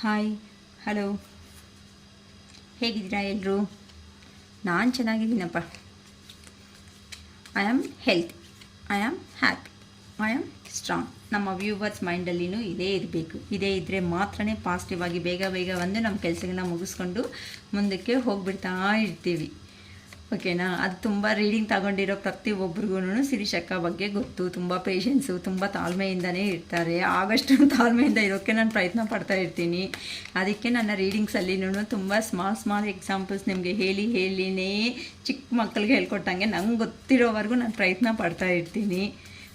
Hi, hello, ಹೇಗಿದ್ದೀರಾ ಎಲ್ಲರೂ? ನಾನು ಚೆನ್ನಾಗಿದ್ದೀನಪ್ಪ. I am health, I am happy, I am strong. ನಮ್ಮ ವ್ಯೂವರ್ಸ್ ಮೈಂಡಲ್ಲಿನೂ ಇದೇ ಇರಬೇಕು. ಇದೇ ಇದ್ದರೆ ಮಾತ್ರನೇ ಪಾಸಿಟಿವ್ ಆಗಿ ಬೇಗ ಬೇಗ ಬಂದು ನಮ್ಮ ಕೆಲಸಗಳನ್ನ ಮುಗಿಸ್ಕೊಂಡು ಮುಂದಕ್ಕೆ ಹೋಗ್ಬಿಡ್ತಾ ಇರ್ತೀವಿ. ಓಕೆನಾ? ಅದು ತುಂಬ ರೀಡಿಂಗ್ ತಗೊಂಡಿರೋ ಪ್ರತಿಯೊಬ್ಬರಿಗೂ ಶಿರೀಷಕ್ಕ ಬಗ್ಗೆ ಗೊತ್ತು. ತುಂಬ ಪೇಷನ್ಸು, ತುಂಬ ತಾಳ್ಮೆಯಿಂದನೇ ಇರ್ತಾರೆ. ಆದಷ್ಟು ತಾಳ್ಮೆಯಿಂದ ಇರೋಕ್ಕೆ ನಾನು ಪ್ರಯತ್ನ ಪಡ್ತಾ ಇರ್ತೀನಿ. ಅದಕ್ಕೆ ನನ್ನ ರೀಡಿಂಗ್ಸಲ್ಲಿನೂ ತುಂಬ ಸ್ಮಾಲ್ ಎಕ್ಸಾಂಪಲ್ಸ್ ನಿಮಗೆ ಹೇಳಿನೇ ಚಿಕ್ಕ ಮಕ್ಕಳಿಗೆ ಹೇಳ್ಕೊಟ್ಟಂಗೆ ನಂಗೆ ಗೊತ್ತಿರೋವರೆಗೂ ನಾನು ಪ್ರಯತ್ನ ಪಡ್ತಾ ಇರ್ತೀನಿ.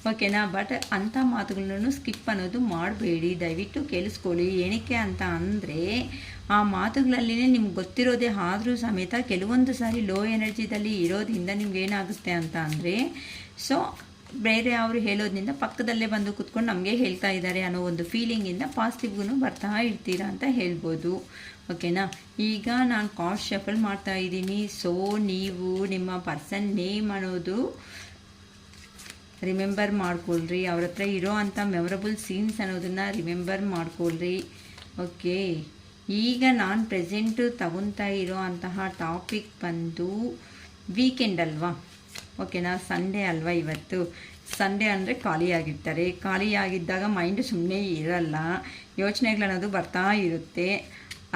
ಓಕೆನಾ? ಬಟ್ ಅಂಥ ಮಾತುಗಳನ್ನು ಸ್ಕಿಪ್ ಅನ್ನೋದು ಮಾಡಬೇಡಿ, ದಯವಿಟ್ಟು ಕೇಳಿಸ್ಕೊಳ್ಳಿ. ಏನಕ್ಕೆ ಅಂತ ಅಂದರೆ ಆ ಮಾತುಗಳಲ್ಲಿನೇ ನಿಮ್ಗೆ ಗೊತ್ತಿರೋದೇ ಆದರೂ ಸಮೇತ ಕೆಲವೊಂದು ಸಾರಿ ಲೋ ಎನರ್ಜಿದಲ್ಲಿ ಇರೋದ್ರಿಂದ ನಿಮ್ಗೆ ಏನಾಗುತ್ತೆ ಅಂತ ಅಂದರೆ ಬೇರೆ ಅವರು ಹೇಳೋದ್ರಿಂದ ಪಕ್ಕದಲ್ಲೇ ಬಂದು ಕೂತ್ಕೊಂಡು ನಮಗೆ ಹೇಳ್ತಾ ಇದ್ದಾರೆ ಅನ್ನೋ ಒಂದು ಫೀಲಿಂಗಿಂದ ಪಾಸಿಟಿವ್ಗೂ ಬರ್ತಾ ಇರ್ತೀರಾ ಅಂತ ಹೇಳ್ಬೋದು. ಓಕೆನಾ? ಈಗ ನಾನು ಕಾರ್ಡ್ ಶಫಲ್ ಮಾಡ್ತಾ ಇದ್ದೀನಿ. ನೀವು ನಿಮ್ಮ ಪರ್ಸನ್ ನೇಮ್ ಅನ್ನೋದು ರಿಮೆಂಬರ್ ಮಾಡ್ಕೊಳ್ರಿ. ಅವ್ರ ಹತ್ರ ಇರೋ ಅಂಥ ಮೆಮೊರಬಲ್ ಸೀನ್ಸ್ ಅನ್ನೋದನ್ನು ರಿಮೆಂಬರ್ ಮಾಡ್ಕೊಳ್ರಿ. ಓಕೆ, ಈಗ ನಾನು ಪ್ರೆಸೆಂಟು ತಗೊತಾ ಇರೋ ಅಂತಹ ಟಾಪಿಕ್ ಬಂದು ವೀಕೆಂಡ್ ಅಲ್ವಾ? ಓಕೆನಾ? ಸಂಡೇ ಅಲ್ವಾ ಇವತ್ತು? ಸಂಡೇ ಅಂದರೆ ಖಾಲಿಯಾಗಿರ್ತಾರೆ. ಖಾಲಿಯಾಗಿದ್ದಾಗ ಮೈಂಡು ಸುಮ್ಮನೆ ಇರಲ್ಲ, ಯೋಚನೆಗಳನ್ನೋದು ಬರ್ತಾ ಇರುತ್ತೆ.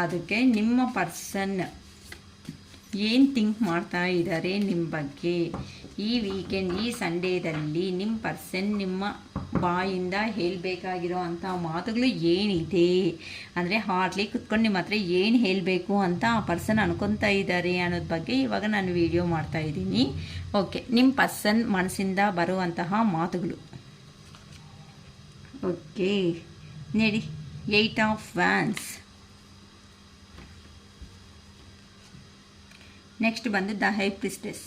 ಅದಕ್ಕೆ ನಿಮ್ಮ ಪರ್ಸನ್ ಏನು ಥಿಂಕ್ ಮಾಡ್ತಾ ಇದ್ದಾರೆ ನಿಮ್ಮ ಬಗ್ಗೆ ಈ ವೀಕೆಂಡ್, ಈ ಸಂಡೇದಲ್ಲಿ ನಿಮ್ಮ ಪರ್ಸನ್ ನಿಮ್ಮ ಬಾಯಿಂದ ಹೇಳಬೇಕಾಗಿರೋ ಅಂಥ ಮಾತುಗಳು ಏನಿದೆ ಅಂದರೆ ಹಾರ್ಟ್ಲಿ ಕುತ್ಕೊಂಡು ನಿಮ್ಮ ಹತ್ರ ಏನು ಹೇಳಬೇಕು ಅಂತ ಆ ಪರ್ಸನ್ ಅನ್ಕೊತಾ ಇದ್ದಾರೆ ಅನ್ನೋದ್ರ ಬಗ್ಗೆ ಇವಾಗ ನಾನು ವಿಡಿಯೋ ಮಾಡ್ತಾ ಇದ್ದೀನಿ. ಓಕೆ, ನಿಮ್ಮ ಪರ್ಸನ್ ಮನಸ್ಸಿಂದ ಬರುವಂತಹ ಮಾತುಗಳು. ಓಕೆ, ನೋಡಿ 8 ಆಫ್ ವ್ಯಾನ್ಸ್. ನೆಕ್ಸ್ಟ್ ಬಂದು the high priestess.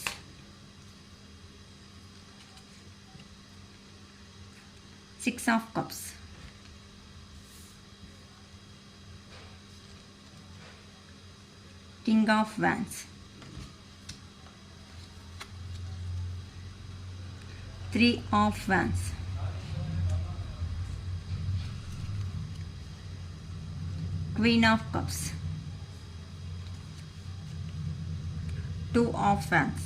Six of Cups. King of Wands. 3 of Wands. Queen of Cups. 2 of Wands.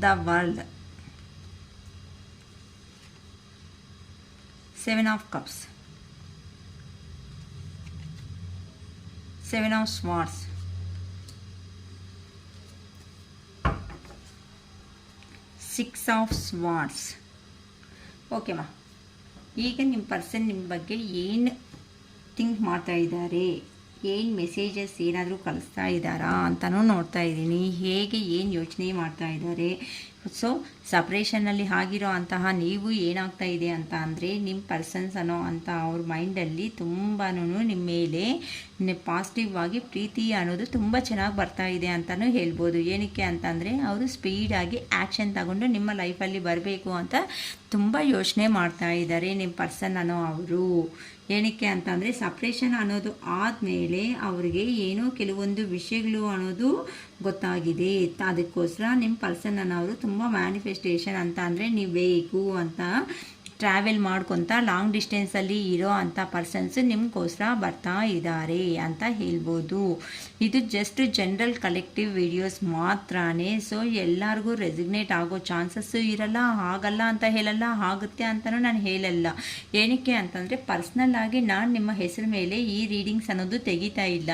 The World. 7 of Cups. 7 of Swords. 6 of Swords. Okay ಮಾ, ಈಗ ನಿಮ್ಮ person ನಿಮ್ಮ ಬಗ್ಗೆ ಏನು ಥಿಂಕ್ ಮಾಡ್ತಾ ಇದ್ದಾರೆ, ಏನು ಮೆಸೇಜಸ್ ಏನಾದರೂ ಕಳಿಸ್ತಾ ಇದ್ದಾರಾ ಅಂತಲೂ ನೋಡ್ತಾ ಇದ್ದೀನಿ. ಹೇಗೆ ಏನು ಯೋಚನೆ ಮಾಡ್ತಾ ಇದ್ದಾರೆ. ಸಪ್ರೇಷನಲ್ಲಿ ಆಗಿರೋ ಅಂತಹ ನೀವು ಏನಾಗ್ತಾ ಇದೆ ಅಂತ ಅಂದರೆ ನಿಮ್ಮ ಪರ್ಸನ್ಸ್ ಅನ್ನೋ ಅಂತ ಅವ್ರ ಮೈಂಡಲ್ಲಿ ತುಂಬಾ ನಿಮ್ಮ ಮೇಲೆ ಪಾಸಿಟಿವ್ ಆಗಿ ಪ್ರೀತಿ ಅನ್ನೋದು ತುಂಬ ಚೆನ್ನಾಗಿ ಬರ್ತಾ ಇದೆ ಅಂತಲೂ ಹೇಳ್ಬೋದು. ಏನಕ್ಕೆ ಅಂತಂದರೆ ಅವರು ಸ್ಪೀಡಾಗಿ ಆ್ಯಕ್ಷನ್ ತಗೊಂಡು ನಿಮ್ಮ ಲೈಫಲ್ಲಿ ಬರಬೇಕು ಅಂತ ತುಂಬ ಯೋಚನೆ ಮಾಡ್ತಾ ಇದ್ದಾರೆ ನಿಮ್ಮ ಪರ್ಸನ್ ಅನ್ನೋ ಅವರು. ಏನಕ್ಕೆ ಅಂತಂದರೆ ಸಪ್ರೇಷನ್ ಅನ್ನೋದು ಆದಮೇಲೆ ಅವ್ರಿಗೆ ಏನೋ ಕೆಲವೊಂದು ವಿಷಯಗಳು ಅನ್ನೋದು ಗೊತ್ತಾಗಿದೆ. ಅದಕ್ಕೋಸ್ಕರ ನಿಮ್ಮ ಪರ್ಸನ್ ಅನ್ನೋರು ತುಂಬ ಮ್ಯಾನಿಫೆಸ್ಟೇಷನ್ ಅಂತ ಅಂದರೆ ನೀವು ಬೇಕು ಅಂತ ಟ್ರಾವೆಲ್ ಮಾಡ್ಕೊತ ಲಾಂಗ್ ಡಿಸ್ಟೆನ್ಸಲ್ಲಿ ಇರೋ ಅಂಥ ಪರ್ಸನ್ಸ್ ನಿಮಗೋಸ್ಕರ ಬರ್ತಾ ಇದ್ದಾರೆ ಅಂತ ಹೇಳ್ಬೋದು. ಇದು ಜಸ್ಟ್ ಜನರಲ್ ಕಲೆಕ್ಟಿವ್ ವಿಡಿಯೋಸ್ ಮಾತ್ರನೇ. ಎಲ್ಲರಿಗೂ ರೆಸಿಗ್ನೇಟ್ ಆಗೋ ಚಾನ್ಸಸ್ಸು ಇರಲ್ಲ, ಆಗಲ್ಲ ಅಂತ ಹೇಳಲ್ಲ, ಆಗುತ್ತೆ ಅಂತಲೂ ನಾನು ಹೇಳಲ್ಲ. ಏನಕ್ಕೆ ಅಂತಂದರೆ ಪರ್ಸ್ನಲ್ ಆಗಿ ನಾನು ನಿಮ್ಮ ಹೆಸರು ಮೇಲೆ ಈ ರೀಡಿಂಗ್ಸ್ ಅನ್ನೋದು ತೆಗಿತಾ ಇಲ್ಲ.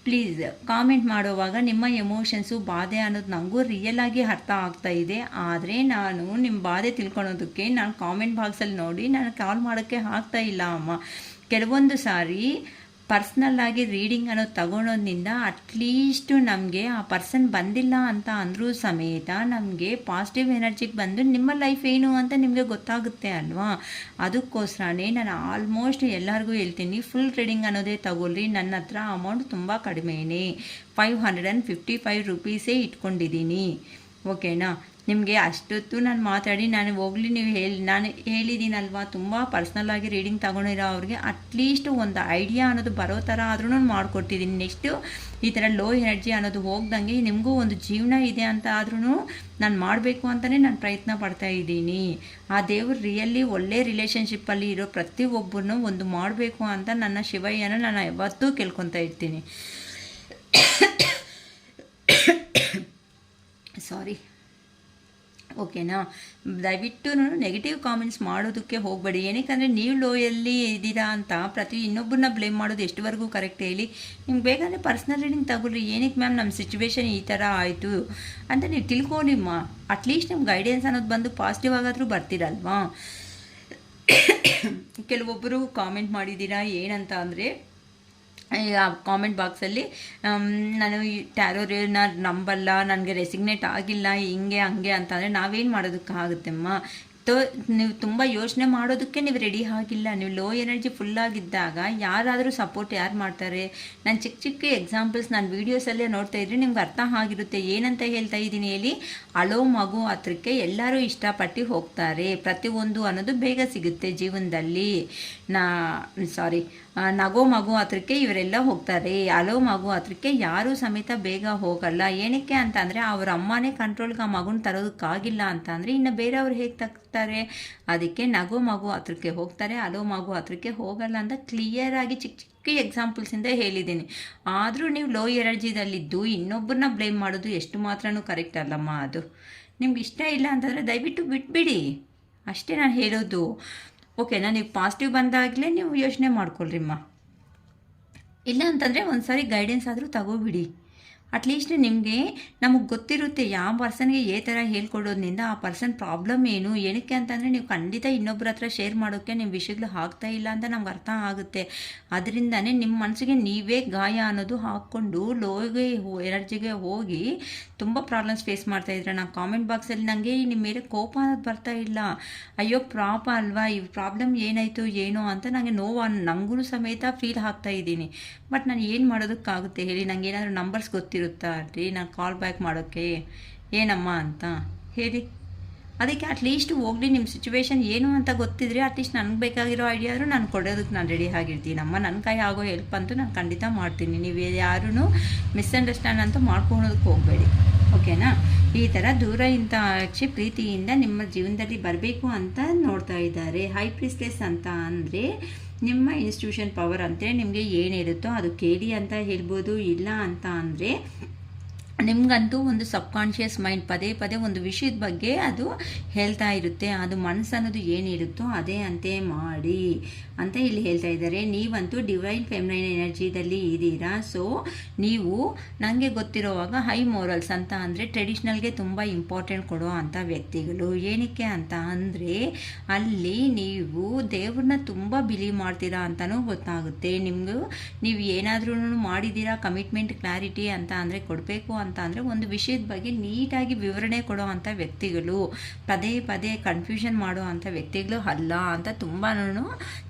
ಪ್ಲೀಸ್ ಕಾಮೆಂಟ್ ಮಾಡುವಾಗ ನಿಮ್ಮ ಎಮೋಷನ್ಸು ಬಾಧೆ ಅನ್ನೋದು ನನಗೂ ರಿಯಲ್ ಆಗಿ ಅರ್ಥ ಆಗ್ತಾ ಇದೆ. ಆದರೆ ನಾನು ನಿಮ್ಮ ಬಾಧೆ ತಿಳ್ಕೊಳೋದಕ್ಕೆ ನಾನು ಕಾಮೆಂಟ್ ಬಾಕ್ಸಲ್ಲಿ ನೋಡಿ ನಾನು ಕಾಲ್ ಮಾಡೋಕ್ಕೆ ಆಗ್ತಾ ಇಲ್ಲ ಅಮ್ಮ. ಕೆಲವೊಂದು ಸಾರಿ ಪರ್ಸ್ನಲ್ಲಾಗಿ ರೀಡಿಂಗ್ ಅನ್ನೋದು ತಗೊಳೋದ್ರಿಂದ ಅಟ್ಲೀಸ್ಟು ನಮಗೆ ಆ ಪರ್ಸನ್ ಬಂದಿಲ್ಲ ಅಂತ ಅಂದರೂ ಸಮೇತ ನಮಗೆ ಪಾಸಿಟಿವ್ ಎನರ್ಜಿಗೆ ಬಂದು ನಿಮ್ಮ ಲೈಫ್ ಏನು ಅಂತ ನಿಮಗೆ ಗೊತ್ತಾಗುತ್ತೆ ಅಲ್ವಾ. ಅದಕ್ಕೋಸ್ಕರನೇ ನಾನು ಆಲ್ಮೋಸ್ಟ್ ಎಲ್ಲರಿಗೂ ಹೇಳ್ತೀನಿ, ಫುಲ್ ರೀಡಿಂಗ್ ಅನ್ನೋದೇ ತಗೊಳ್ರಿ. ನನ್ನ ಹತ್ರ ಅಮೌಂಟ್ ತುಂಬ ಕಡಿಮೆನೇ, 555 ರೂಪೀಸೇ ಇಟ್ಕೊಂಡಿದ್ದೀನಿ. ಓಕೆನಾ? ನಿಮಗೆ ಅಷ್ಟೊತ್ತು ನಾನು ಮಾತಾಡಿ ನಾನು ಹೋಗಲಿ ನೀವು ನಾನು ಹೇಳಿದ್ದೀನಲ್ವಾ, ತುಂಬ ಪರ್ಸ್ನಲ್ಲಾಗಿ ರೀಡಿಂಗ್ ತೊಗೊಂಡಿರೋ ಅವ್ರಿಗೆ ಅಟ್ಲೀಸ್ಟ್ ಒಂದು ಐಡಿಯಾ ಅನ್ನೋದು ಬರೋ ಥರ ಆದ್ರೂ ನಾನು ಮಾಡಿಕೊಟ್ಟಿದ್ದೀನಿ. ನೆಕ್ಸ್ಟು ಈ ಥರ ಲೋ ಎನರ್ಜಿ ಅನ್ನೋದು ಹೋಗ್ದಂಗೆ ನಿಮಗೂ ಒಂದು ಜೀವನ ಇದೆ ಅಂತ ಆದ್ರೂ ನಾನು ಮಾಡಬೇಕು ಅಂತಲೇ ನಾನು ಪ್ರಯತ್ನ ಪಡ್ತಾ ಇದ್ದೀನಿ. ಆ ದೇವರು ರಿಯಲಿ ಒಳ್ಳೆ ರಿಲೇಷನ್ಶಿಪ್ಪಲ್ಲಿ ಇರೋ ಪ್ರತಿಯೊಬ್ಬರನ್ನು ಒಂದು ಮಾಡಬೇಕು ಅಂತ ನನ್ನ ಶಿವಯ್ಯನ ನಾನು ಯಾವತ್ತೂ ಕೇಳ್ಕೊತಾ ಇರ್ತೀನಿ. ಸಾರಿ, ಓಕೆನಾ? ದಯವಿಟ್ಟು ನೆಗೆಟಿವ್ ಕಾಮೆಂಟ್ಸ್ ಮಾಡೋದಕ್ಕೆ ಹೋಗಬೇಡಿ. ಏನಕ್ಕೆ ನೀವು ಲೋಯಲ್ಲಿ ಇದ್ದೀರಾ ಅಂತ ಇನ್ನೊಬ್ಬರನ್ನ ಬ್ಲೇಮ್ ಮಾಡೋದು ಎಷ್ಟುವರೆಗೂ ಕರೆಕ್ಟ್ ಹೇಳಿ? ನಿಮ್ಗೆ ಬೇಕಂದರೆ ಪರ್ಸ್ನಲ್ ರೀಡಿಂಗ್ ತಗೊಳ್ರಿ. ಏನಕ್ಕೆ ಮ್ಯಾಮ್ ನಮ್ಮ ಸಿಚುವೇಶನ್ ಈ ಥರ ಆಯಿತು ಅಂತ ನೀವು ತಿಳ್ಕೊಂಡಿಮ್ಮ. ಅಟ್ಲೀಸ್ಟ್ ನಿಮ್ಮ ಗೈಡೆನ್ಸ್ ಅನ್ನೋದು ಬಂದು ಪಾಸಿಟಿವ್ ಆಗಾದರೂ ಬರ್ತೀರಲ್ವಾ? ಕೆಲವೊಬ್ಬರು ಕಾಮೆಂಟ್ ಮಾಡಿದ್ದೀರಾ ಏನಂತ ಅಂದರೆ, ಆ ಕಾಮೆಂಟ್ ಬಾಕ್ಸಲ್ಲಿ ನಾನು ಈ ಟ್ಯಾರೋರನ್ನ ನಂಬಲ್ಲ, ನನಗೆ ರೆಸಿಗ್ನೇಟ್ ಆಗಿಲ್ಲ, ಹಿಂಗೆ ಹಂಗೆ ಅಂತಂದರೆ ನಾವೇನು ಮಾಡೋದಕ್ಕಾಗುತ್ತಮ್ಮ? ನೀವು ತುಂಬ ಯೋಚನೆ ಮಾಡೋದಕ್ಕೆ ನೀವು ರೆಡಿ ಆಗಿಲ್ಲ. ನೀವು ಲೋ ಎನರ್ಜಿ ಫುಲ್ಲಾಗಿದ್ದಾಗ ಯಾರಾದರೂ ಸಪೋರ್ಟ್ ಯಾರು ಮಾಡ್ತಾರೆ? ನಾನು ಚಿಕ್ಕ ಎಕ್ಸಾಂಪಲ್ಸ್ ನಾನು ವೀಡಿಯೋಸಲ್ಲೇ ನೋಡ್ತಾ ಇದ್ರೆ ನಿಮ್ಗೆ ಅರ್ಥ ಆಗಿರುತ್ತೆ ಏನಂತ ಹೇಳ್ತಾ ಇದ್ದೀನಿ ಹೇಳಿ. ಅಳೋ ಮಗು ಹತ್ರಕ್ಕೆ ಎಲ್ಲರೂ ಇಷ್ಟಪಟ್ಟು ಹೋಗ್ತಾರೆ. ಪ್ರತಿಯೊಂದು ಅನ್ನೋದು ಬೇಗ ಸಿಗುತ್ತೆ ಜೀವನದಲ್ಲಿ. ನಗೋ ಮಗು ಹತ್ರಕ್ಕೆ ಇವರೆಲ್ಲ ಹೋಗ್ತಾರೆ. ಅಳೋ ಮಗು ಹತ್ರಕ್ಕೆ ಯಾರೂ ಸಮೇತ ಬೇಗ ಹೋಗಲ್ಲ. ಏನಕ್ಕೆ ಅಂತ ಅಂದರೆ ಅವ್ರ ಅಮ್ಮನೇ ಕಂಟ್ರೋಲ್ಗೆ ಆ ಮಗುನ ತರೋದಕ್ಕಾಗಿಲ್ಲ ಅಂತ ಅಂದರೆ ಇನ್ನು ಬೇರೆಯವ್ರು ಹೇಗೆ ತಗ್ತಾರೆ? ಅದಕ್ಕೆ ನಗೋ ಮಗು ಹತ್ರಕ್ಕೆ ಹೋಗ್ತಾರೆ, ಅಳೋ ಮಗು ಹತ್ರಕ್ಕೆ ಹೋಗಲ್ಲ ಅಂತ ಕ್ಲಿಯರಾಗಿ ಚಿಕ್ಕ ಎಕ್ಸಾಂಪಲ್ಸಿಂದ ಹೇಳಿದ್ದೀನಿ. ಆದರೂ ನೀವು ಲೋ ಎನರ್ಜಿದಲ್ಲಿದ್ದು ಇನ್ನೊಬ್ಬರನ್ನ ಬ್ಲೇಮ್ ಮಾಡೋದು ಎಷ್ಟು ಮಾತ್ರನೂ ಕರೆಕ್ಟ್ ಅಲ್ಲಮ್ಮ. ಅದು ನಿಮ್ಗೆ ಇಷ್ಟ ಇಲ್ಲ ಅಂತಂದರೆ ದಯವಿಟ್ಟು ಬಿಟ್ಬಿಡಿ, ಅಷ್ಟೇ ನಾನು ಹೇಳೋದು. ಓಕೆನಾ? ನೀವು ಪಾಸಿಟಿವ್ ಬಂದಾಗಲೇ ನೀವು ಯೋಚನೆ ಮಾಡ್ಕೊಳ್ರಿಮ್ಮ. ಇಲ್ಲ ಅಂತಂದರೆ ಒಂದು ಸಾರಿ ಗೈಡೆನ್ಸ್ ಆದರೂ ತಗೋಬಿಡಿ. ಅಟ್ಲೀಸ್ಟ್ ನಮಗೆ ಗೊತ್ತಿರುತ್ತೆ ಯಾವ ಪರ್ಸನ್ಗೆ ಥರ ಹೇಳ್ಕೊಡೋದ್ರಿಂದ ಆ ಪರ್ಸನ್ ಪ್ರಾಬ್ಲಮ್ ಏನು, ಏನಕ್ಕೆ ಅಂತಂದರೆ ನೀವು ಖಂಡಿತ ಇನ್ನೊಬ್ಬರ ಹತ್ರ ಶೇರ್ ಮಾಡೋಕ್ಕೆ ನಿಮ್ಮ ವಿಷಯಗಳು ಆಗ್ತಾ ಇಲ್ಲ ಅಂತ ನಮ್ಗೆ ಅರ್ಥ ಆಗುತ್ತೆ. ಅದರಿಂದನೇ ನಿಮ್ಮ ಮನಸ್ಸಿಗೆ ನೀವೇ ಗಾಯ ಅನ್ನೋದು ಹಾಕ್ಕೊಂಡು ಲೋಗೆ ಎನರ್ಜಿಗೆ ಹೋಗಿ ತುಂಬ ಪ್ರಾಬ್ಲಮ್ಸ್ ಫೇಸ್ ಮಾಡ್ತಾಯಿದ್ರೆ. ನಾನು ಕಾಮೆಂಟ್ ಬಾಕ್ಸಲ್ಲಿ ನನಗೆ ನಿಮ್ಮ ಮೇಲೆ ಕೋಪ ಅನ್ನೋದು ಬರ್ತಾ ಇಲ್ಲ. ಅಯ್ಯೋ ಪಾಪ ಅಲ್ವಾ, ಈ ಪ್ರಾಬ್ಲಮ್ ಏನಾಯಿತು ಏನೋ ಅಂತ ನನಗೆ ನನಗೂ ಸಮೇತ ಫೀಲ್ ಆಗ್ತಾ ಇದ್ದೀನಿ. ಬಟ್ ನಾನು ಏನು ಮಾಡೋದಕ್ಕಾಗುತ್ತೆ ಹೇಳಿ? ನನಗೆ ಏನಾದರೂ ನಂಬರ್ಸ್ ಗೊತ್ತಿರುತ್ತಾ ರೀ ನಾನು ಕಾಲ್ ಬ್ಯಾಕ್ ಮಾಡೋಕ್ಕೆ? ಏನಮ್ಮ ಅಂತ ಹೇಳಿ. ಅದಕ್ಕೆ ಅಟ್ಲೀಸ್ಟ್ ಹೋಗಲಿ ನಿಮ್ಮ ಸಿಚುವೇಶನ್ ಏನು ಅಂತ ಗೊತ್ತಿದ್ರೆ ಅಟ್ಲೀಸ್ಟ್ ನನಗೆ ಬೇಕಾಗಿರೋ ಐಡಿಯಾ ಆದರೂ ನಾನು ಕೊಡೋದಕ್ಕೆ ನಾನು ರೆಡಿ ಆಗಿರ್ತೀನಮ್ಮ. ನನ್ನ ಕೈ ಆಗೋ ಹೆಲ್ಪ್ ಅಂತೂ ನಾನು ಖಂಡಿತ ಮಾಡ್ತೀನಿ. ನೀವು ಯಾರೂ ಮಿಸ್ಅಂಡರ್ಸ್ಟ್ಯಾಂಡ್ ಅಂತ ಮಾಡ್ಕೊಳೋದಕ್ಕೆ ಹೋಗಬೇಡಿ, ಓಕೆನಾ? ಈ ಥರ ದೂರ ಇಂಥ ಪ್ರೀತಿಯಿಂದ ನಿಮ್ಮ ಜೀವನದಲ್ಲಿ ಬರಬೇಕು ಅಂತ ನೋಡ್ತಾ ಇದ್ದಾರೆ. ಹೈ ಪ್ರಿಸ್ಟೆಸ್ ಅಂತ ಅಂದರೆ ನಿಮ್ಮ ಇನ್ಸ್ಟಿಟ್ಯೂಷನ್ ಪವರ್ ಅಂತೇಳಿ ನಿಮಗೆ ಏನಿರುತ್ತೋ ಅದು ಕೇಳಿ ಅಂತ ಹೇಳ್ಬೋದು. ಇಲ್ಲ ಅಂತ ಅಂದರೆ ನಿಮಗಂತೂ ಒಂದು ಸಬ್ಕಾನ್ಷಿಯಸ್ ಮೈಂಡ್ ಪದೇ ಒಂದು ವಿಷಯದ ಬಗ್ಗೆ ಅದು ಹೇಳ್ತಾ ಇರುತ್ತೆ. ಅದು ಮನಸ್ಸು ಅನ್ನೋದು ಏನಿರುತ್ತೋ ಅದೇ ಅಂತೆ ಮಾಡಿ ಅಂತ ಇಲ್ಲಿ ಹೇಳ್ತಾ ಇದ್ದಾರೆ. ನೀವಂತೂ ಡಿವೈನ್ ಫೆಮಿನೈನ್ ಎನರ್ಜಿದಲ್ಲಿ ಇದ್ದೀರಾ. ಸೊ ನೀವು ನನಗೆ ಗೊತ್ತಿರೋವಾಗ ಹೈ ಮೋರಲ್ಸ್ ಅಂತ ಅಂದರೆ ಟ್ರೆಡಿಷ್ನಲ್ಗೆ ತುಂಬ ಇಂಪಾರ್ಟೆಂಟ್ ಕೊಡೋ ಅಂಥ ವ್ಯಕ್ತಿಗಳು. ಏನಕ್ಕೆ ಅಂತ ಅಂದರೆ ಅಲ್ಲಿ ನೀವು ದೇವ್ರನ್ನ ತುಂಬ ಬಿಲೀವ್ ಮಾಡ್ತೀರಾ ಅಂತಲೂ ಗೊತ್ತಾಗುತ್ತೆ. ನೀವು ಏನಾದ್ರೂ ಮಾಡಿದ್ದೀರಾ ಕಮಿಟ್ಮೆಂಟ್ ಕ್ಲಾರಿಟಿ ಅಂತ ಅಂದರೆ ಕೊಡಬೇಕು ಅಂತ ಅಂದರೆ ಒಂದು ವಿಷಯದ ಬಗ್ಗೆ ನೀಟಾಗಿ ವಿವರಣೆ ಕೊಡೋ ಅಂಥ ವ್ಯಕ್ತಿಗಳು. ಪದೇ ಕನ್ಫ್ಯೂಷನ್ ಮಾಡೋ ಅಂಥ ವ್ಯಕ್ತಿಗಳು ಅಲ್ಲ ಅಂತ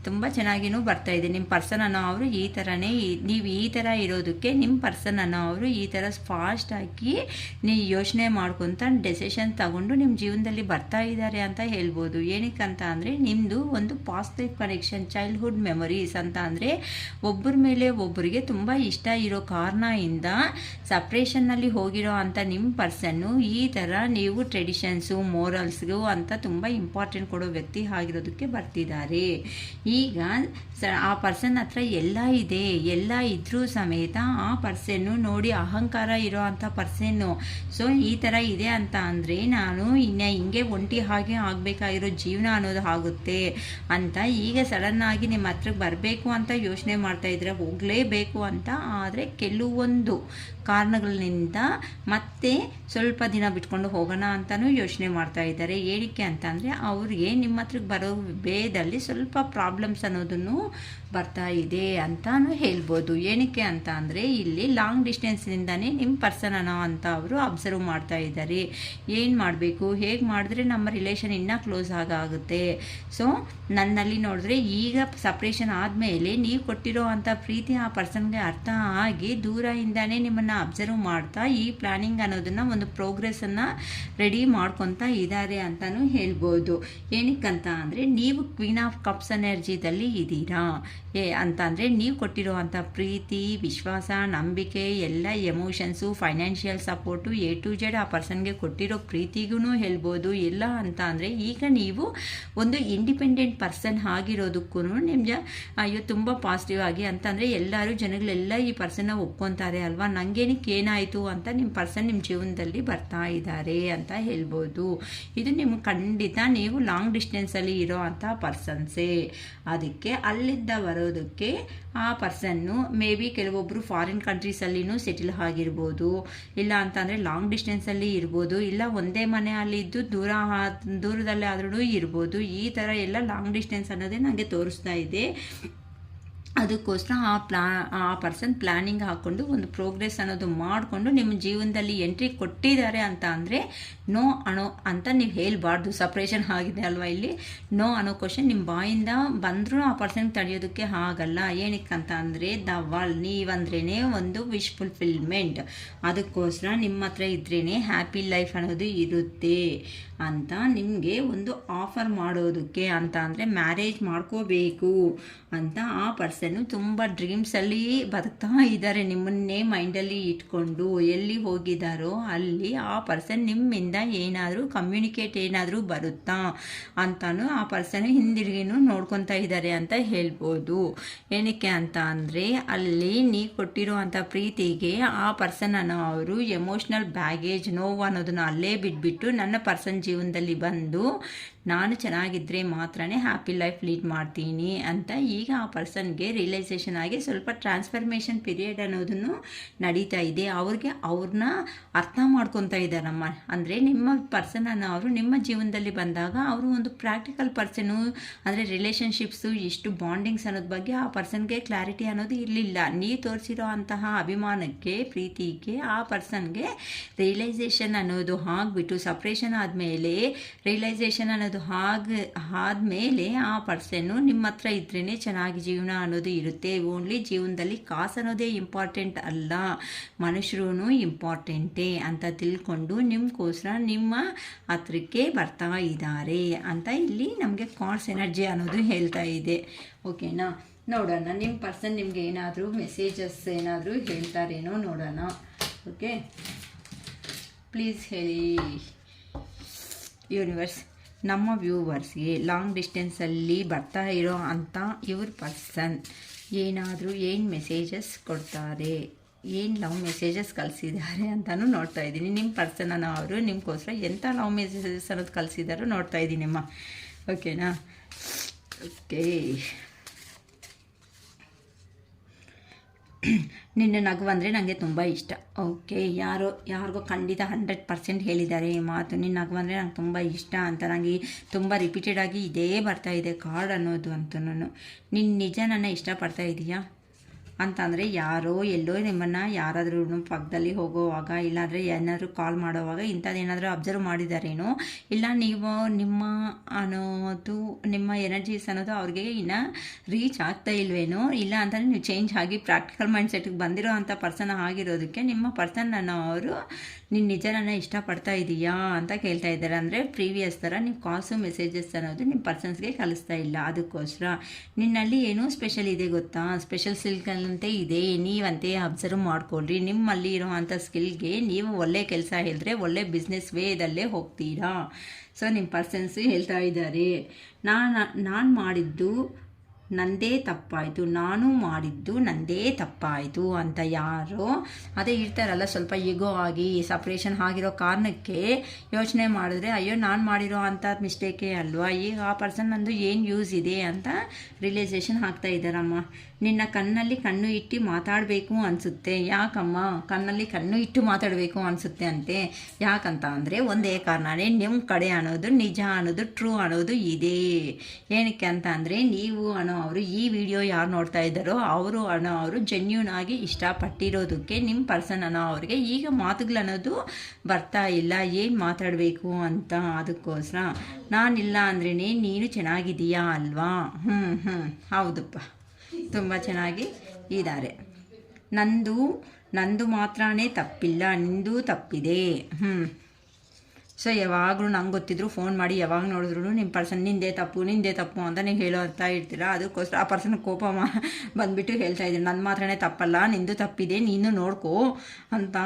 ತುಂಬ ಚೆನ್ನಾಗಿನೂ ಬರ್ತಾ ಇದೆ. ನಿಮ್ಮ ಪರ್ಸನ್ ಅನ್ನೋ ಅವರು ಈ ಥರನೇ, ನೀವು ಈ ಥರ ಇರೋದಕ್ಕೆ ನಿಮ್ಮ ಪರ್ಸನ್ ಅನ್ನೋ ಅವರು ಈ ಥರ ಫಾಸ್ಟಾಗಿ ನೀವು ಯೋಚನೆ ಮಾಡ್ಕೊತ ಡೆಸಿಷನ್ ತಗೊಂಡು ನಿಮ್ಮ ಜೀವನದಲ್ಲಿ ಬರ್ತಾ ಇದ್ದಾರೆ ಅಂತ ಹೇಳ್ಬೋದು. ಏನಕ್ಕೆ ಅಂತ ಅಂದರೆ ನಿಮ್ಮದು ಒಂದು ಪಾಸಿಟಿವ್ ಕನೆಕ್ಷನ್, ಚೈಲ್ಡ್ಹುಡ್ ಮೆಮೊರೀಸ್ ಅಂತ ಅಂದರೆ ಒಬ್ಬರ ಮೇಲೆ ಒಬ್ಬರಿಗೆ ತುಂಬ ಇಷ್ಟ ಇರೋ ಕಾರಣದಿಂದ ಸಪ್ರೇಷನ್ನಲ್ಲಿ ಹೋಗಿರೋ ಅಂಥ ನಿಮ್ಮ ಪರ್ಸನ್ನು ಈ ಥರ ನೀವು ಟ್ರೆಡಿಷನ್ಸು ಮೋರಲ್ಸ್ಗೂ ಅಂತ ತುಂಬ ಇಂಪಾರ್ಟೆಂಟ್ ಕೊಡೋ ವ್ಯಕ್ತಿ ಆಗಿರೋದಕ್ಕೆ ಬರ್ತಿದ್ದಾರೆ. ಈಗ ಆ ಪರ್ಸನ್ ಹತ್ರ ಎಲ್ಲ ಇದೆ, ಎಲ್ಲ ಇದ್ರೂ ಸಮೇತ ಆ ಪರ್ಸನ್ನು ನೋಡಿ ಅಹಂಕಾರ ಇರೋ ಅಂಥ ಪರ್ಸನ್ನು. ಸೊ ಈ ಥರ ಇದೆ ಅಂತ ಅಂದರೆ ನಾನು ಹಿಂಗೆ ಒಂಟಿ ಹಾಗೆ ಆಗಬೇಕಾಗಿರೋ ಜೀವನ ಅನ್ನೋದು ಆಗುತ್ತೆ ಅಂತ ಈಗ ಸಡನ್ನಾಗಿ ನಿಮ್ಮ ಹತ್ರಕ್ಕೆ ಬರಬೇಕು ಅಂತ ಯೋಚನೆ ಮಾಡ್ತಾಯಿದ್ರೆ ಹೋಗಲೇಬೇಕು ಅಂತ. ಆದರೆ ಕೆಲವೊಂದು ಕಾರಣಗಳಿಂದ ಮತ್ತೆ ಸ್ವಲ್ಪ ದಿನ ಬಿಟ್ಕೊಂಡು ಹೋಗೋಣ ಅಂತಲೂ ಯೋಚನೆ ಮಾಡ್ತಾ ಇದ್ದಾರೆ. ಏನಕ್ಕೆ ಅಂತ ಅಂದರೆ ಅವ್ರಿಗೆ ನಿಮ್ಮ ಹತ್ರಕ್ಕೆ ಬರೋ ಬೇದಲ್ಲಿ ಸ್ವಲ್ಪ ಪ್ರಾಬ್ಲಮ್ಸ್ ಅನ್ನೋದನ್ನು ಬರ್ತಾ ಇದೆ ಅಂತಾನು ಹೇಳ್ಬೋದು. ಏನಕ್ಕೆ ಅಂತ ಅಂದರೆ ಇಲ್ಲಿ ಲಾಂಗ್ ಡಿಸ್ಟೆನ್ಸ್ನಿಂದನೇ ನಿಮ್ಮ ಪರ್ಸನ್ ಅನ್ನೋ ಅಂತ ಅವರು ಅಬ್ಸರ್ವ್ ಮಾಡ್ತಾ ಇದ್ದಾರೆ. ಏನು ಮಾಡಬೇಕು, ಹೇಗೆ ಮಾಡಿದ್ರೆ ನಮ್ಮ ರಿಲೇಷನ್ ಇನ್ನೂ ಕ್ಲೋಸ್ ಆಗುತ್ತೆ. ಸೊ ನನ್ನಲ್ಲಿ ನೋಡಿದ್ರೆ ಈಗ ಸಪ್ರೇಷನ್ ಆದಮೇಲೆ ನೀವು ಕೊಟ್ಟಿರೋ ಅಂಥ ಪ್ರೀತಿ ಆ ಪರ್ಸನ್ಗೆ ಅರ್ಥ ಆಗಿ ದೂರದಿಂದನೇ ನಿಮ್ಮನ್ನು ಅಬ್ಸರ್ವ್ ಮಾಡ್ತಾ ಈ ಪ್ಲ್ಯಾನಿಂಗ್ ಅನ್ನೋದನ್ನು ಒಂದು ಪ್ರೋಗ್ರೆಸ್ಸನ್ನು ರೆಡಿ ಮಾಡ್ಕೊತಾ ಇದ್ದಾರೆ ಅಂತಲೂ ಹೇಳ್ಬೋದು. ಏನಕ್ಕಂತ ಅಂದರೆ ನೀವು ಕ್ವೀನ್ ಆಫ್ ಕಪ್ಸ್ ಎನರ್ಜಿದಲ್ಲಿ ಇದ್ದೀರಾ ಅಂತ ಅಂದರೆ ನೀವು ಕೊಟ್ಟಿರುವಂಥ ಪ್ರೀತಿ, ವಿಶ್ವಾಸ, ನಂಬಿಕೆ, ಎಲ್ಲ emotions, financial support A to Z ಆ ಪರ್ಸನ್ಗೆ ಕೊಟ್ಟಿರೋ ಪ್ರೀತಿಗೂ ಹೇಳ್ಬೋದು. ಎಲ್ಲ ಅಂತ ಅಂದರೆ ಈಗ ನೀವು ಒಂದು ಇಂಡಿಪೆಂಡೆಂಟ್ ಪರ್ಸನ್ ಆಗಿರೋದಕ್ಕೂ ನಿಮಗೆ ಅಯ್ಯೋ ತುಂಬ ಪಾಸಿಟಿವ್ ಆಗಿ ಅಂತಂದರೆ ಎಲ್ಲರೂ ಜನಗಳೆಲ್ಲ ಈ ಪರ್ಸನ್ನ ಒಪ್ಕೊತಾರೆ ಅಲ್ವಾ, ನನಗೇನಕ್ಕೆ ಏನಾಯಿತು ಅಂತ ನಿಮ್ಮ ಪರ್ಸನ್ ನಿಮ್ಮ ಜೀವನದಲ್ಲಿ ಬರ್ತಾ ಇದ್ದಾರೆ ಅಂತ ಹೇಳ್ಬೋದು. ಇದು ನಿಮ್ಗೆ ಖಂಡಿತ ನೀವು ಲಾಂಗ್ ಡಿಸ್ಟೆನ್ಸಲ್ಲಿ ಇರೋ ಅಂಥ ಪರ್ಸನ್ಸೇ. ಅದಕ್ಕೆ ಅಲ್ಲಿಂದ ಬರೋದಕ್ಕೆ ಆ ಪರ್ಸನ್ನು ಮೇ ಬಿ ಕೆಲವೊಬ್ಬರು ಫಾರಿನ್ ಕಂಟ್ರೀಸಲ್ಲಿನೂ ಸೆಟಲ್ ಆಗಿರ್ಬೋದು, ಇಲ್ಲ ಅಂತಂದರೆ ಲಾಂಗ್ ಡಿಸ್ಟೆನ್ಸಲ್ಲಿ ಇರ್ಬೋದು, ಇಲ್ಲ ಒಂದೇ ಮನೆಯಲ್ಲಿದ್ದು ದೂರದಲ್ಲೇ ಆದ್ರೂ ಇರ್ಬೋದು. ಈ ಥರ ಎಲ್ಲ ಲಾಂಗ್ ಡಿಸ್ಟೆನ್ಸ್ ಅನ್ನೋದೇ ನನಗೆ ತೋರಿಸ್ತಾ ಇದೆ. ಅದಕ್ಕೋಸ್ಕರ ಆ ಪರ್ಸನ್ ಪ್ಲ್ಯಾನಿಂಗ್ ಹಾಕ್ಕೊಂಡು ಒಂದು ಪ್ರೋಗ್ರೆಸ್ ಅನ್ನೋದು ಮಾಡಿಕೊಂಡು ನಿಮ್ಮ ಜೀವನದಲ್ಲಿ ಎಂಟ್ರಿ ಕೊಟ್ಟಿದ್ದಾರೆ ಅಂತ ಅಂದರೆ ನೋ ಅನ್ನೋ ಅಂತ ನೀವು ಹೇಳಬಾರ್ದು. ಸಪ್ರೇಷನ್ ಆಗಿದೆ ಅಲ್ವಾ, ಇಲ್ಲಿ ನೋ ಅನ್ನೋ ಕ್ವಶನ್ ನಿಮ್ಮ ಬಾಯಿಂದ ಬಂದರೂ ಆ ಪರ್ಸನ್ಗೆ ತಡೆಯೋದಕ್ಕೆ ಆಗಲ್ಲ. ಏನಕ್ಕಂತ ಅಂದರೆ ನೀವಂದ್ರೇ ಒಂದು ವಿಶ್ ಫುಲ್ಫಿಲ್ಮೆಂಟ್. ಅದಕ್ಕೋಸ್ಕರ ನಿಮ್ಮ ಹತ್ರ ಇದ್ರೇ ಹ್ಯಾಪಿ ಲೈಫ್ ಅನ್ನೋದು ಇರುತ್ತೆ ಅಂತ ನಿಮಗೆ ಒಂದು ಆಫರ್ ಮಾಡೋದಕ್ಕೆ ಅಂತ ಅಂದರೆ ಮ್ಯಾರೇಜ್ ಮಾಡ್ಕೋಬೇಕು ಅಂತ ಆ ಪರ್ಸನ್ನು ತುಂಬ ಡ್ರೀಮ್ಸಲ್ಲಿ ಬದುಕ್ತಾ ಇದ್ದಾರೆ. ನಿಮ್ಮನ್ನೇ ಮೈಂಡಲ್ಲಿ ಇಟ್ಕೊಂಡು ಎಲ್ಲಿ ಹೋಗಿದ್ದಾರೋ ಅಲ್ಲಿ ಆ ಪರ್ಸನ್ ನಿಮ್ಮಿಂದ ಏನಾದರೂ ಕಮ್ಯುನಿಕೇಟ್ ಏನಾದರೂ ಬರುತ್ತಾ ಅಂತಲೂ ಆ ಪರ್ಸನ್ ಹಿಂದಿರುಗಿನೂ ನೋಡ್ಕೊತಾ ಇದ್ದಾರೆ ಅಂತ ಹೇಳ್ಬೋದು. ಏನಕ್ಕೆ ಅಂತ ಅಂದರೆ ಅಲ್ಲಿ ನೀವು ಕೊಟ್ಟಿರೋ ಅಂಥ ಪ್ರೀತಿಗೆ ಆ ಪರ್ಸನ್ ಅನ್ನೋ ಅವರು ಎಮೋಷ್ನಲ್ ಬ್ಯಾಗೇಜ್ ನೋವು ಅನ್ನೋದನ್ನು ಅಲ್ಲೇ ಬಿಟ್ಬಿಟ್ಟು ನನ್ನ ಪರ್ಸನ್ ಜೀವನದಲ್ಲಿ ಬಂದು ನಾನು ಚೆನ್ನಾಗಿದ್ದರೆ ಮಾತ್ರ ಹ್ಯಾಪಿ ಲೈಫ್ ಲೀಡ್ ಮಾಡ್ತೀನಿ ಅಂತ ಈಗ ಆ ಪರ್ಸನ್ಗೆ ರಿಯಲೈಸೇಷನ್ ಆಗಿ ಸ್ವಲ್ಪ ಟ್ರಾನ್ಸ್ಫರ್ಮೇಷನ್ ಪೀರಿಯಡ್ ಅನ್ನೋದನ್ನು ನಡೀತಾ ಇದೆ. ಅವ್ರನ್ನ ಅರ್ಥ ಮಾಡ್ಕೊತಾ ಇದ್ದಾರಮ್ಮ. ಅಂದರೆ ನಿಮ್ಮ ಪರ್ಸನನ್ನು ಅವರು ನಿಮ್ಮ ಜೀವನದಲ್ಲಿ ಬಂದಾಗ ಅವರು ಒಂದು ಪ್ರಾಕ್ಟಿಕಲ್ ಪರ್ಸನು, ಅಂದರೆ ರಿಲೇಷನ್ಶಿಪ್ಸು ಎಷ್ಟು ಬಾಂಡಿಂಗ್ಸ್ ಅನ್ನೋದ್ರ ಬಗ್ಗೆ ಆ ಪರ್ಸನ್ಗೆ ಕ್ಲಾರಿಟಿ ಅನ್ನೋದು ಇರಲಿಲ್ಲ. ನೀವು ತೋರಿಸಿರೋ ಅಂತಹ ಅಭಿಮಾನಕ್ಕೆ, ಪ್ರೀತಿಗೆ ಆ ಪರ್ಸನ್ಗೆ ರಿಯಲೈಸೇಷನ್ ಅನ್ನೋದು ಆಗಿಬಿಟ್ಟು ಸಪ್ರೇಷನ್ ಆದಮೇಲೆ ರಿಯಲೈಸೇಷನ್ ಅನ್ನೋದು ಆದಮೇಲೆ ಆ ಪರ್ಸನ್ನು ನಿಮ್ಮ ಹತ್ರ ಇದ್ರೇ ಚೆನ್ನಾಗಿ ಜೀವನ ಅನ್ನೋದು ಇರುತ್ತೆ. ಓನ್ಲಿ ಜೀವನದಲ್ಲಿ ಕಾಸು ಅನ್ನೋದೇ ಇಂಪಾರ್ಟೆಂಟ್ ಅಲ್ಲ, ಮನುಷ್ಯರೂ ಇಂಪಾರ್ಟೆಂಟೇ ಅಂತ ತಿಳ್ಕೊಂಡು ನಿಮಗೋಸ್ಕರ ನಿಮ್ಮ ಹತ್ರಕ್ಕೆ ಬರ್ತಾ ಇದ್ದಾರೆ ಅಂತ ಇಲ್ಲಿ ನಮಗೆ ಕಾರ್ಡ್ಸ್ ಎನರ್ಜಿ ಅನ್ನೋದು ಹೇಳ್ತಾ ಇದೆ. ಓಕೆನಾ, ನೋಡೋಣ ನಿಮ್ಮ ಪರ್ಸನ್ ನಿಮ್ಗೆ ಏನಾದರೂ ಮೆಸೇಜಸ್ ಏನಾದರೂ ಹೇಳ್ತಾರೇನೋ ನೋಡೋಣ. ಓಕೆ, ಪ್ಲೀಸ್ ಹೇಳಿ ಯೂನಿವರ್ಸ್. ನಮ್ಮ ವ್ಯೂವರ್ಸ್ಗೆ ಲಾಂಗ್ ಡಿಸ್ಟೆನ್ಸಲ್ಲಿ ಬರ್ತಾ ಇರೋ ಅಂಥ ಇವ್ರ ಪರ್ಸನ್ ಏನಾದರೂ ಏನು ಮೆಸೇಜಸ್ ಕೊಡ್ತಾರೆ, ಏನು ಲವ್ ಮೆಸೇಜಸ್ ಕಳಿಸಿದ್ದಾರೆ ಅಂತಲೂ ನೋಡ್ತಾ ಇದ್ದೀನಿ. ನಿಮ್ಮ ಪರ್ಸನನ್ನು ಅವರು ನಿಮಗೋಸ್ಕರ ಎಂಥ ಲವ್ ಮೆಸೇಜಸ್ ಅನ್ನೋದು ಕಳಿಸಿದಾರೋ ನೋಡ್ತಾ ಇದ್ದೀನಮ್ಮ. ಓಕೆನಾ, ಓಕೆ. ನಿನ್ನ ನಗು ಅಂದರೆ ನನಗೆ ತುಂಬ ಇಷ್ಟ. ಓಕೆ, ಯಾರಿಗೋ ಖಂಡಿತ 100% ಹೇಳಿದ್ದಾರೆ ಈ ಮಾತು. ನಿನ್ನ ನಗು ಅಂದರೆ ನಂಗೆ ತುಂಬ ಇಷ್ಟ ಅಂತ. ನನಗೆ ತುಂಬ ರಿಪೀಟೆಡ್ ಆಗಿ ಇದೇ ಬರ್ತಾ ಇದೆ ಕಾರ್ಡ್ ಅನ್ನೋದು ಅಂತನೂ. ನಿನ್ನ ನಿಜ ನನ್ನ ಇಷ್ಟಪಡ್ತಾ ಇದೆಯಾ ಅಂತಂದರೆ ಯಾರೋ ಎಲ್ಲೋ ನಿಮ್ಮನ್ನು ಯಾರಾದರೂ ಪಕ್ಕದಲ್ಲಿ ಹೋಗೋವಾಗ ಇಲ್ಲಾಂದರೆ ಏನಾದರೂ ಕಾಲ್ ಮಾಡೋವಾಗ ಇಂಥದ್ದೇನಾದರೂ ಅಬ್ಸರ್ವ್ ಮಾಡಿದಾರೇನೋ, ಇಲ್ಲ ನೀವು ನಿಮ್ಮ ಅನ್ನೋದು ನಿಮ್ಮ ಎನರ್ಜೀಸ್ ಅನ್ನೋದು ಅವ್ರಿಗೆ ಇನ್ನೂ ರೀಚ್ ಆಗ್ತಾ ಇಲ್ವೇನೋ, ಇಲ್ಲ ಅಂತಂದರೆ ನೀವು ಚೇಂಜ್ ಆಗಿ ಪ್ರಾಕ್ಟಿಕಲ್ ಮೈಂಡ್ ಸೆಟ್ಗೆ ಬಂದಿರೋ ಅಂಥ ಪರ್ಸನ್ ಆಗಿರೋದಕ್ಕೆ ನಿಮ್ಮ ಪರ್ಸನ್ ಅವರು ನಿನ್ನ ನಿಜ ನನ್ನ ಇಷ್ಟಪಡ್ತಾ ಇದೆಯಾ ಅಂತ ಕೇಳ್ತಾ ಇದ್ದಾರೆ. ಅಂದರೆ ಪ್ರೀವಿಯಸ್ ಥರ ನೀವು ಕಾಲ್ಸು ಮೆಸೇಜಸ್ ಅನ್ನೋದು ನಿಮ್ಮ ಪರ್ಸನ್ಸ್ಗೆ ಕಳಿಸ್ತಾ ಇಲ್ಲ. ಅದಕ್ಕೋಸ್ಕರ ನಿನ್ನಲ್ಲಿ ಏನೋ ಸ್ಪೆಷಲ್ ಇದೆ ಗೊತ್ತಾ, ಸ್ಪೆಷಲ್ ಸ್ಕಿಲ್ಗಳಂತೆ ಇದೆ, ನೀವಂತೆ ಅಬ್ಸರ್ವ್ ಮಾಡ್ಕೊಳ್ರಿ. ನಿಮ್ಮಲ್ಲಿ ಇರೋ ಅಂಥ ಸ್ಕಿಲ್ಗೆ ನೀವು ಒಳ್ಳೆ ಕೆಲಸ ಹೇಳಿದ್ರೆ ಒಳ್ಳೆ ಬಿಸ್ನೆಸ್ ವೇದಲ್ಲೇ ಹೋಗ್ತೀರಾ. ಸೊ ನಿಮ್ಮ ಪರ್ಸನ್ಸು ಹೇಳ್ತಾ ಇದ್ದಾರೆ, ನಾನು ಮಾಡಿದ್ದು ನಂದೇ ತಪ್ಪಾಯಿತು, ನಾನು ಮಾಡಿದ್ದು ನಂದೇ ತಪ್ಪಾಯಿತು ಅಂತ. ಯಾರೋ ಅದೇ ಇರ್ತಾರಲ್ಲ ಸ್ವಲ್ಪ ಈಗೋ ಆಗಿ ಸಪ್ರೇಷನ್ ಆಗಿರೋ ಕಾರಣಕ್ಕೆ ಯೋಚನೆ ಮಾಡಿದ್ರೆ ಅಯ್ಯೋ ನಾನು ಮಾಡಿರೋ ಅಂಥ ಮಿಸ್ಟೇಕೇ ಅಲ್ವಾ, ಈಗ ಆ ಪರ್ಸನ್ ನಂದು ಏನು ಯೂಸ್ ಇದೆ ಅಂತ ರಿಯಲೈಸೇಷನ್ ಆಗ್ತಾ ಇದ್ದಾರಮ್ಮ. ನಿನ್ನ ಕಣ್ಣಲ್ಲಿ ಕಣ್ಣು ಇಟ್ಟು ಮಾತಾಡಬೇಕು ಅನಿಸುತ್ತೆ. ಯಾಕಮ್ಮ ಕಣ್ಣಲ್ಲಿ ಕಣ್ಣು ಇಟ್ಟು ಮಾತಾಡಬೇಕು ಅನಿಸುತ್ತೆ ಅಂತೆ? ಯಾಕಂತ ಅಂದರೆ ಒಂದೇ ಕಾರಣನೇ, ನಿಮ್ಮ ಕಡೆ ಅನ್ನೋದು ನಿಜ ಅನ್ನೋದು ಟ್ರೂ ಅನ್ನೋದು ಇದೆ. ಏನಕ್ಕೆ ಅಂತ ಅಂದರೆ ನೀವು ಅವರು ಈ ವಿಡಿಯೋ ಯಾರು ನೋಡ್ತಾ ಇದ್ದಾರೋ ಅವರು ಜೆನ್ಯೂನ್ ಆಗಿ ಇಷ್ಟಪಟ್ಟಿರೋದಕ್ಕೆ ನಿಮ್ಮ ಪರ್ಸನ್ ಅವ್ರಿಗೆ ಈಗ ಮಾತುಗಳನ್ನೋದು ಬರ್ತಾ ಇಲ್ಲ, ಏನು ಮಾತಾಡಬೇಕು ಅಂತ. ಅದಕ್ಕೋಸ್ಕರ ನಾನಿಲ್ಲ ಅಂದ್ರೇ ನೀನು ಚೆನ್ನಾಗಿದೀಯಾ ಅಲ್ವಾ? ಹೌದಪ್ಪ, ತುಂಬ ಚೆನ್ನಾಗಿ ಇದ್ದಾರೆ. ನಂದು ಮಾತ್ರನೇ ತಪ್ಪಿಲ್ಲ, ನಿಂದು ತಪ್ಪಿದೆ. ಸೊ ಯಾವಾಗಲೂ ನಂಗೆ ಗೊತ್ತಿದ್ರು ಫೋನ್ ಮಾಡಿ ಯಾವಾಗ ನೋಡಿದ್ರು ನಿಮ್ಮ ಪರ್ಸನ್ ನಿಂದೇ ತಪ್ಪು ಅಂತ ನೀವು ಹೇಳೋಂತ ಇರ್ತೀರ. ಅದಕ್ಕೋಸ್ಕರ ಆ ಪರ್ಸನ್ ಕೋಪ ಬಂದುಬಿಟ್ಟು ಹೇಳ್ತಾ ಇದ್ದೀನಿ, ನನ್ನ ಮಾತ್ರನೇ ತಪ್ಪಲ್ಲ, ನಿಂದು ತಪ್ಪಿದೆ, ನೀನು ನೋಡ್ಕೋ ಅಂತ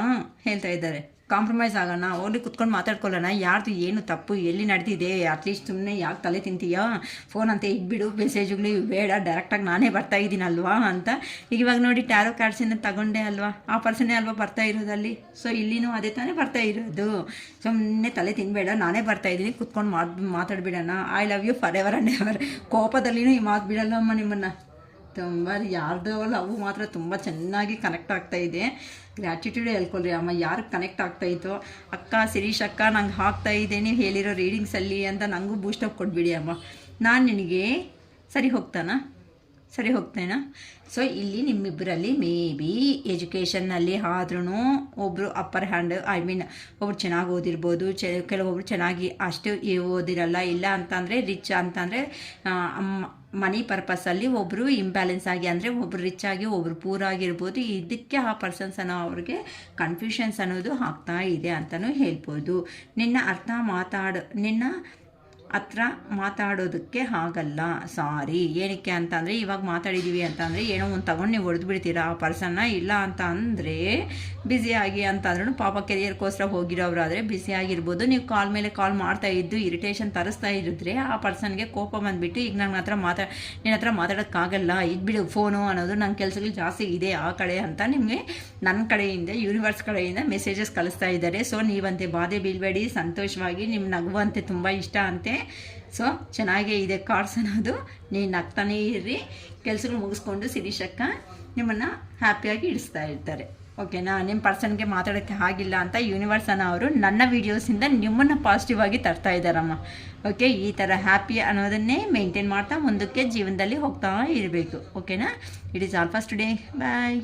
ಹೇಳ್ತಾ ಇದ್ದಾರೆ. ಕಾಂಪ್ರಮೈಸ್ ಆಗೋಣ, ಹೋಗ್ಲಿ ಕುತ್ಕೊಂಡು ಮಾತಾಡ್ಕೊಳ್ಳೋಣ, ಯಾರ್ದು ಏನು ತಪ್ಪು ಎಲ್ಲಿ ನಡೆದಿದೆ, ಅಟ್ಲೀಸ್ಟ್ ಸುಮ್ಮನೆ ಯಾಕೆ ತಲೆ ತಿಂತೀಯಾ, ಫೋನ್ ಅಂತ ಇಟ್ಬಿಡು, ಮೆಸೇಜ್ಗಳು ಬೇಡ, ಡೈರೆಕ್ಟಾಗಿ ನಾನೇ ಬರ್ತಾ ಇದ್ದೀನಲ್ವಾ ಅಂತ. ಇವಾಗ ನೋಡಿ ಟ್ಯಾರೋ ಕಾರ್ಡ್ಸಿಂದ ತಗೊಂಡೆ ಅಲ್ವಾ, ಆ ಪರ್ಸನ್ನೇ ಅಲ್ವಾ ಬರ್ತಾ ಇರೋದಲ್ಲಿ. ಸೊ ಇಲ್ಲಿನೂ ಅದೇ ತಾನೇ ಬರ್ತಾ ಇರೋದು. ಸುಮ್ಮನೆ ತಲೆ ತಿನ್ನಬೇಡ, ನಾನೇ ಬರ್ತಾ ಇದ್ದೀನಿ, ಕುತ್ಕೊಂಡು ಮಾತಾಡ್ಬಿಡೋಣ, I love you forever and ever. ಕೋಪದಲ್ಲಿನೂ ಈ ಮಾತು ಬಿಡಲ್ಲಮ್ಮ ನಿಮ್ಮನ್ನು. ತುಂಬ ಯಾರ್ದೋ ಲವ್ ಮಾತ್ರ ತುಂಬ ಚೆನ್ನಾಗಿ ಕನೆಕ್ಟ್ ಆಗ್ತಾಯಿದೆ. ಗ್ರ್ಯಾಟಿಟ್ಯೂಡ್ ಹೇಳ್ಕೊಳ್ರಿ ಅಮ್ಮ, ಯಾರಿಗೆ ಕನೆಕ್ಟ್ ಆಗ್ತಾಯಿತ್ತು, ಅಕ್ಕ ಶಿರೀಷ್ ಅಕ್ಕ ನಂಗೆ ಹಾಕ್ತಾಯಿದೆ ನೀವು ಹೇಳಿರೋ ರೀಡಿಂಗ್ಸಲ್ಲಿ ಅಂತ ನನಗೂ ಬೂಸ್ಟಪ್ ಕೊಟ್ಬಿಡಿ ಅಮ್ಮ. ನಾನು ನಿನಗೆ ಸರಿ ಹೋಗ್ತೇನಾ. ಸೊ ಇಲ್ಲಿ ನಿಮ್ಮಿಬ್ಬರಲ್ಲಿ ಮೇ ಬಿ ಎಜುಕೇಷನ್ನಲ್ಲಿ ಆದ್ರೂ ಒಬ್ಬರು ಅಪ್ಪರ್ ಹ್ಯಾಂಡ್, ಒಬ್ರು ಚೆನ್ನಾಗಿ ಓದಿರ್ಬೋದು, ಕೆಲವೊಬ್ರು ಚೆನ್ನಾಗಿ ಅಷ್ಟು ಓದಿರಲ್ಲ. ಇಲ್ಲ ಅಂತಂದರೆ ರಿಚ್ ಅಂತಂದರೆ ಮನಿ ಪರ್ಪಸ್ಸಲ್ಲಿ ಒಬ್ಬರು ಇಂಬ್ಯಾಲೆನ್ಸ್ ಆಗಿ, ಅಂದರೆ ಒಬ್ಬರು ರಿಚ್ ಆಗಿ ಒಬ್ಬರು ಪೂರ್ ಆಗಿರ್ಬೋದು. ಇದಕ್ಕೆ ಆ ಪರ್ಸನ್ಸ್ ಅನ್ನೋ ಅವ್ರಿಗೆ ಕನ್ಫ್ಯೂಷನ್ಸ್ ಅನ್ನೋದು ಆಗ್ತಾ ಇದೆ ಅಂತಲೂ ಹೇಳ್ಬೋದು. ನಿನ್ನ ಹತ್ರ ಮಾತಾಡೋದಕ್ಕೆ ಆಗಲ್ಲ, ಸಾರಿ. ಏನಕ್ಕೆ ಅಂತಂದರೆ ಇವಾಗ ಮಾತಾಡಿದ್ದೀವಿ ಅಂತಂದರೆ ಏನೋ ಒಂದು ತಗೊಂಡು ನೀವು ಹೊಡೆದು ಬಿಡ್ತೀರಾ ಆ ಪರ್ಸನ್ನ. ಇಲ್ಲ ಅಂತ ಅಂದರೆ ಬ್ಯುಸಿಯಾಗಿ ಅಂತಂದ್ರೂ ಪಾಪ ಕೆರಿಯರ್ಗೋಸ್ಕರ ಹೋಗಿರೋರಾದರೆ ಬ್ಯುಸಿಯಾಗಿರ್ಬೋದು. ನೀವು ಕಾಲ್ ಮೇಲೆ ಕಾಲ್ ಮಾಡ್ತಾ ಇದ್ದು ಇರಿಟೇಷನ್ ತರಿಸ್ತಾ ಇರಿದ್ರೆ ಆ ಪರ್ಸನ್ಗೆ ಕೋಪ ಬಂದುಬಿಟ್ಟು ಈಗ ನಿನ್ನ ಹತ್ರ ಮಾತಾಡೋಕ್ಕಾಗಲ್ಲ, ಇದ್ಬಿಡು ಫೋನು ಅನ್ನೋದು, ನನ್ನ ಕೆಲಸಗಳು ಜಾಸ್ತಿ ಇದೆ ಆ ಕಡೆ ಅಂತ ನಿಮಗೆ ನನ್ನ ಕಡೆಯಿಂದ ಯೂನಿವರ್ಸ್ ಕಡೆಯಿಂದ ಮೆಸೇಜಸ್ ಕಳಿಸ್ತಾ ಇದ್ದಾರೆ. ಸೊ ನೀವಂತೆ ಬಾಧೆ ಬೀಳಬೇಡಿ, ಸಂತೋಷವಾಗಿ ನಿಮ್ಮ ನಗುವಂತೆ ತುಂಬ ಇಷ್ಟ ಅಂತೆ. ಸೊ ಚೆನ್ನಾಗೇ ಇದೆ ಕಾರ್ಡ್ಸ್ ಅನ್ನೋದು. ನೀವು ನಗ್ತಾನೇ ಇರ್ರಿ, ಕೆಲಸಗಳು ಮುಗಿಸ್ಕೊಂಡು ಶಿರೀಷಕ್ಕ ನಿಮ್ಮನ್ನು ಹ್ಯಾಪಿಯಾಗಿ ಇಡಿಸ್ತಾ ಇರ್ತಾರೆ. ಓಕೆನಾ. ನಿಮ್ಮ ಪರ್ಸನ್ಗೆ ಮಾತಾಡೋಕ್ಕೆ ಆಗಿಲ್ಲ ಅಂತ ಯೂನಿವರ್ಸ್ ಅವರು ನನ್ನ ವೀಡಿಯೋಸಿಂದ ನಿಮ್ಮನ್ನು ಪಾಸಿಟಿವ್ ಆಗಿ ತರ್ತಾ ಇದ್ದಾರಮ್ಮ. ಓಕೆ, ಈ ಥರ ಹ್ಯಾಪಿ ಅನ್ನೋದನ್ನೇ ಮೇಂಟೈನ್ ಮಾಡ್ತಾ ಮುಂದಕ್ಕೆ ಜೀವನದಲ್ಲಿ ಹೋಗ್ತಾ ಇರಬೇಕು. ಓಕೆನಾ. It is all for today. Bye.